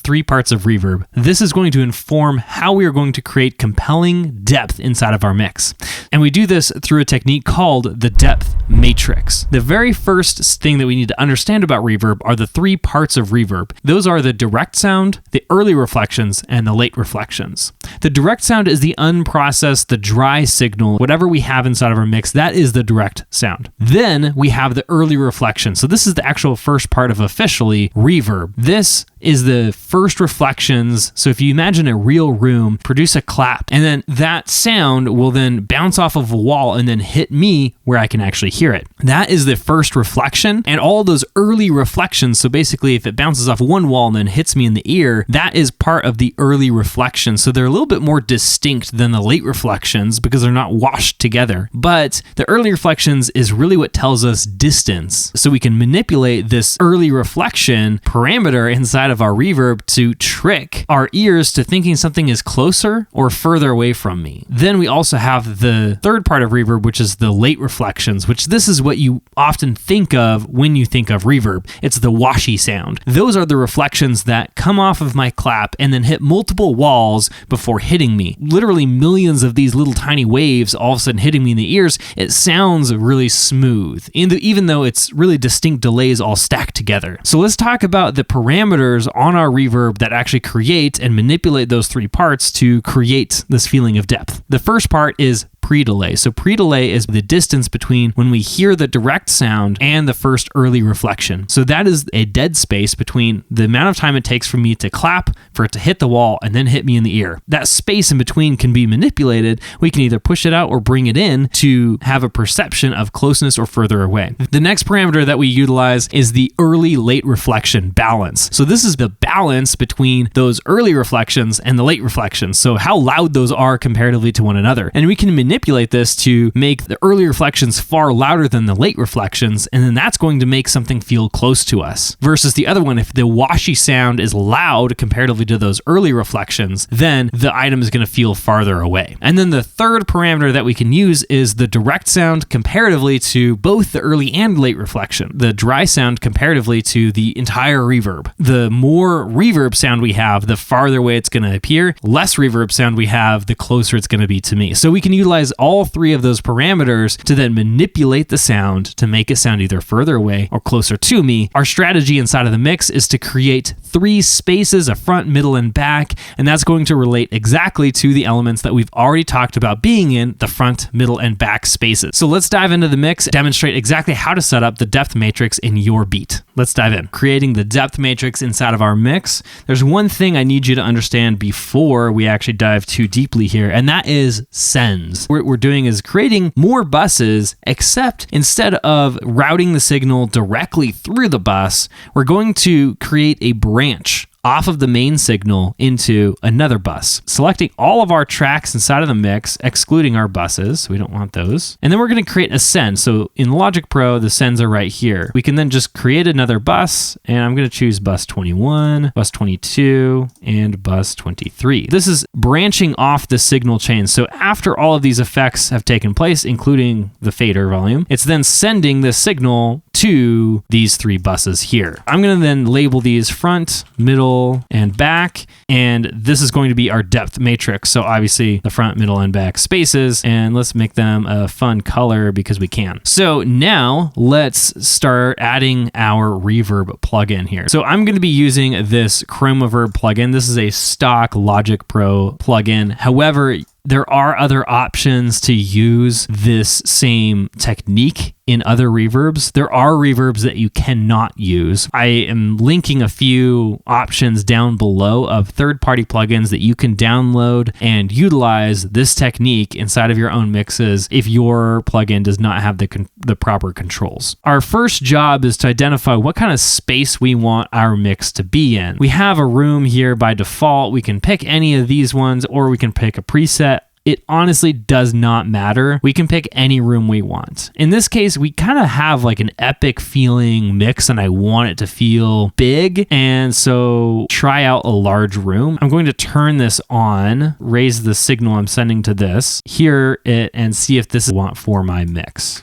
3 parts of reverb. This is going to inform how we are going to create compelling depth inside of our mix. And we do this through a technique called the depth matrix. The very first thing that we need to understand about reverb are the 3 parts of reverb. Those are the direct sound, the early reflections, and the late reflections. The direct sound is the unprocessed, the dry signal, whatever we have inside of our mix, that is the direct sound. Then we have the early reflection. So this is the actual first part of officially reverb. This is the first reflections. So if you imagine a real room, produce a clap, and then that sound will then bounce off of a wall and then hit me where I can actually hear it. That is the first reflection, and all those early reflections. So basically, if it bounces off one wall and then hits me in the ear, that is part of the early reflection. So they're a little bit more distinct than the late reflections because they're not washed together. But the early reflections is really what tells us distance. So we can manipulate this early reflection parameter inside of our reverb to trick our ears to thinking something is closer or further away from me. Then we also have the third part of reverb, which is the late reflections, which this is what you often think of when you think of reverb. It's the washy sound. Those are the reflections that come off of my clap and then hit multiple walls before hitting me. Literally millions of these little tiny waves all of a sudden hitting me in the ears. It sounds really smooth, even though it's really distinct delays all stacked together. So let's talk about the parameters on our reverb that actually create and manipulate those 3 parts to create this feeling of depth. The first part is pre-delay. So pre-delay is the distance between when we hear the direct sound and the first early reflection. So that is a dead space between the amount of time it takes for me to clap, for it to hit the wall, and then hit me in the ear. That space in between can be manipulated. We can either push it out or bring it in to have a perception of closeness or further away. The next parameter that we utilize is the early late reflection balance. So this is the balance between those early reflections and the late reflections. So how loud those are comparatively to one another. And we can manipulate this to make the early reflections far louder than the late reflections, and then that's going to make something feel close to us. Versus the other one, if the washy sound is loud comparatively to those early reflections, then the item is going to feel farther away. And then the third parameter that we can use is the direct sound comparatively to both the early and late reflection. The dry sound comparatively to the entire reverb. The more reverb sound we have, the farther away it's going to appear. Less reverb sound we have, the closer it's going to be to me. So we can utilize all 3 of those parameters to then manipulate the sound to make it sound either further away or closer to me. Our strategy inside of the mix is to create 3 spaces, a front, middle, and back, and that's going to relate exactly to the elements that we've already talked about being in the front, middle, and back spaces. So let's dive into the mix, demonstrate exactly how to set up the depth matrix in your beat. Let's dive in. Creating the depth matrix inside of our mix. There's one thing I need you to understand before we actually dive too deeply here, and that is sends. What we're doing is creating more buses, except instead of routing the signal directly through the bus, we're going to create a branch off of the main signal into another bus, selecting all of our tracks inside of the mix, excluding our buses. We don't want those. And then we're going to create a send. So in Logic Pro, the sends are right here. We can then just create another bus, and I'm going to choose bus 21, bus 22, and bus 23. This is branching off the signal chain. So after all of these effects have taken place, including the fader volume, it's then sending the signal to these 3 buses here. I'm going to then label these front, middle, and back, and this is going to be our depth matrix. So obviously the front, middle, and back spaces, and let's make them a fun color because we can. So now let's start adding our reverb plugin here. So I'm going to be using this Reverb plugin. This is a stock Logic Pro plugin. However, there are other options to use this same technique in other reverbs. There are reverbs that you cannot use. I am linking a few options down below of third-party plugins that you can download and utilize this technique inside of your own mixes if your plugin does not have the proper controls. Our first job is to identify what kind of space we want our mix to be in. We have a room here by default. We can pick any of these ones, or we can pick a preset. It honestly does not matter. We can pick any room we want. In this case, we kind of have like an epic feeling mix, and I want it to feel big. And so try out a large room. I'm going to turn this on, raise the signal I'm sending to this, hear it, and see if this is what I want for my mix.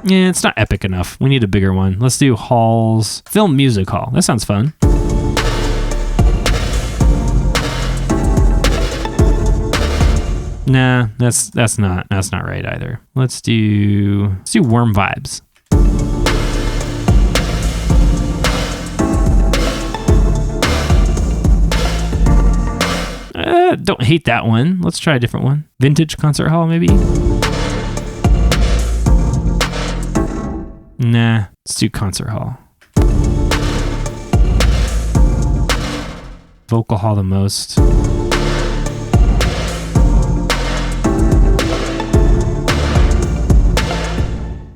Yeah, it's not epic enough. We need a bigger one. Let's do halls. Film music hall. That sounds fun. Nah, that's not right either. Let's do warm vibes. Don't hate that one. Let's try a different one. Vintage concert hall, maybe? Nah, let's do concert hall. Vocal hall the most.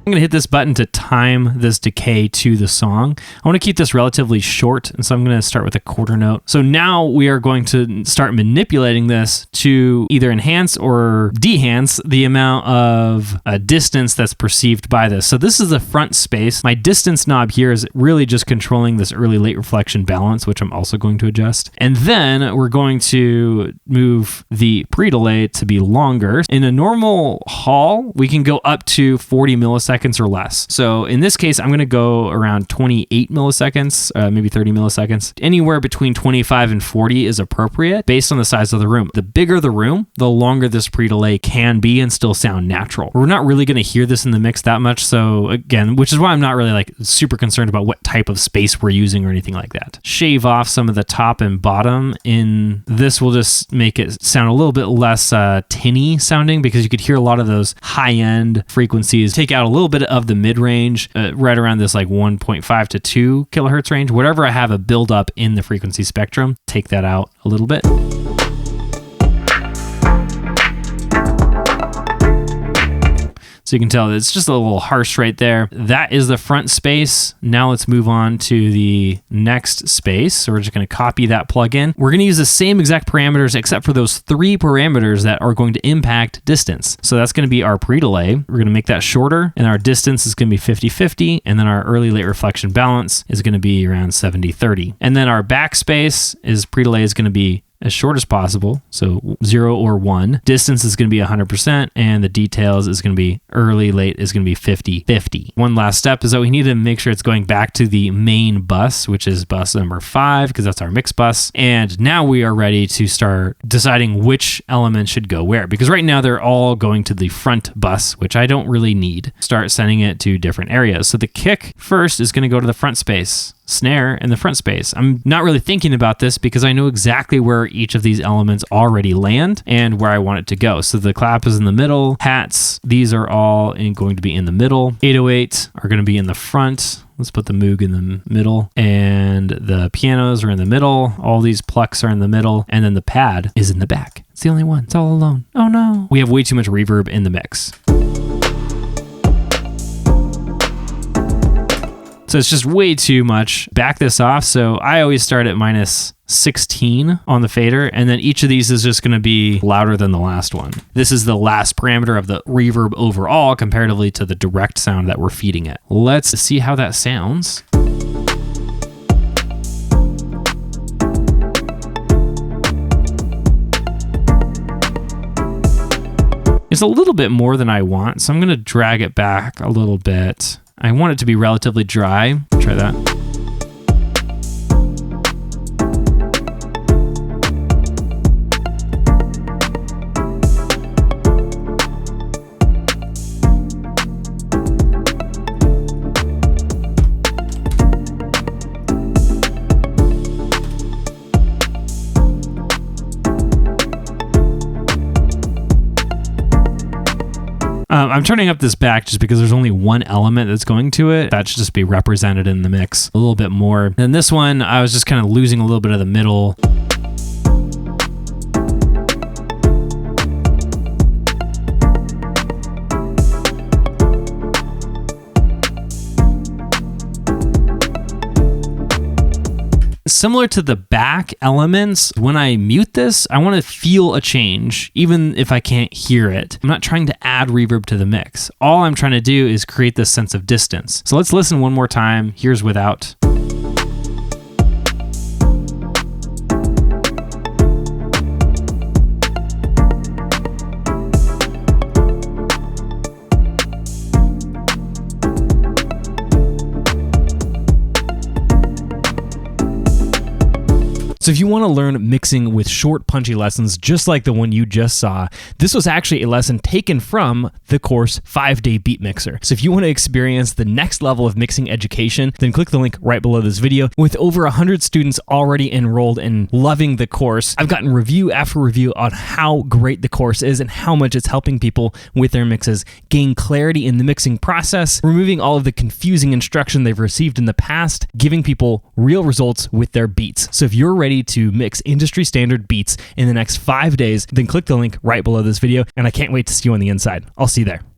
I'm going to hit this button to time this decay to the song. I want to keep this relatively short, and so I'm going to start with a quarter note. So now we are going to start manipulating this to either enhance or dehance the amount of distance that's perceived by this. So this is the front space. My distance knob here is really just controlling this early late reflection balance, which I'm also going to adjust. And then we're going to move the pre-delay to be longer. In a normal hall, we can go up to 40 milliseconds or less. So in this case, I'm going to go around 28 milliseconds, maybe 30 milliseconds. Anywhere between 25 and 40 is appropriate based on the size of the room. The bigger the room, the longer this pre-delay can be and still sound natural. We're not really going to hear this in the mix that much. So again, which is why I'm not really like super concerned about what type of space we're using or anything like that. Shave off some of the top and bottom. In this will just make it sound a little bit less tinny sounding, because you could hear a lot of those high-end frequencies. Take out a little bit of the mid-range, right around this like 1.5 to 2 kilohertz range. Whatever I have a build-up in the frequency spectrum, take that out a little bit. So you can tell it's just a little harsh right there. That is the front space. Now let's move on to the next space. So we're just going to copy that plugin. We're going to use the same exact parameters except for those 3 parameters that are going to impact distance. So that's going to be our pre-delay. We're going to make that shorter, and our distance is going to be 50-50, and then our early late reflection balance is going to be around 70-30. And then our backspace is pre-delay is going to be as short as possible, so 0 or 1. Distance is going to be 100%, and the details is going to be early, late is going to be 50-50. One last step is that we need to make sure it's going back to the main bus, which is bus number 5, because that's our mix bus. And now we are ready to start deciding which element should go where, because right now they're all going to the front bus, which I don't really need. Start sending it to different areas. So the kick first is going to go to the front space. Snare in the front space. I'm not really thinking about this because I know exactly where each of these elements already land and where I want it to go. So the clap is in the middle, hats, these are all going to be in the middle. 808 are going to be in the front. Let's put the Moog in the middle, and the pianos are in the middle. All these plucks are in the middle, and then the pad is in the back. It's the only one. It's all alone. Oh no. We have way too much reverb in the mix. So it's just way too much. Back this off. So I always start at -16 on the fader, and then each of these is just going to be louder than the last one. This is the last parameter of the reverb overall comparatively to the direct sound that we're feeding it. Let's see how that sounds. It's a little bit more than I want, so I'm going to drag it back a little bit. I want it to be relatively dry. Try that. I'm turning up this back just because there's only one element that's going to it. That should just be represented in the mix a little bit more. And this one, I was just kind of losing a little bit of the middle. Similar to the back elements, when I mute this, I want to feel a change, even if I can't hear it. I'm not trying to add reverb to the mix. All I'm trying to do is create this sense of distance. So let's listen one more time. Here's without. So if you want to learn mixing with short, punchy lessons just like the one you just saw, this was actually a lesson taken from the course 5-Day Beat Mixer. So if you want to experience the next level of mixing education, then click the link right below this video. With over 100 students already enrolled and loving the course, I've gotten review after review on how great the course is and how much it's helping people with their mixes gain clarity in the mixing process, removing all of the confusing instruction they've received in the past, giving people real results with their beats. So if you're ready to mix industry standard beats in the next 5 days, then click the link right below this video, and I can't wait to see you on the inside. I'll see you there.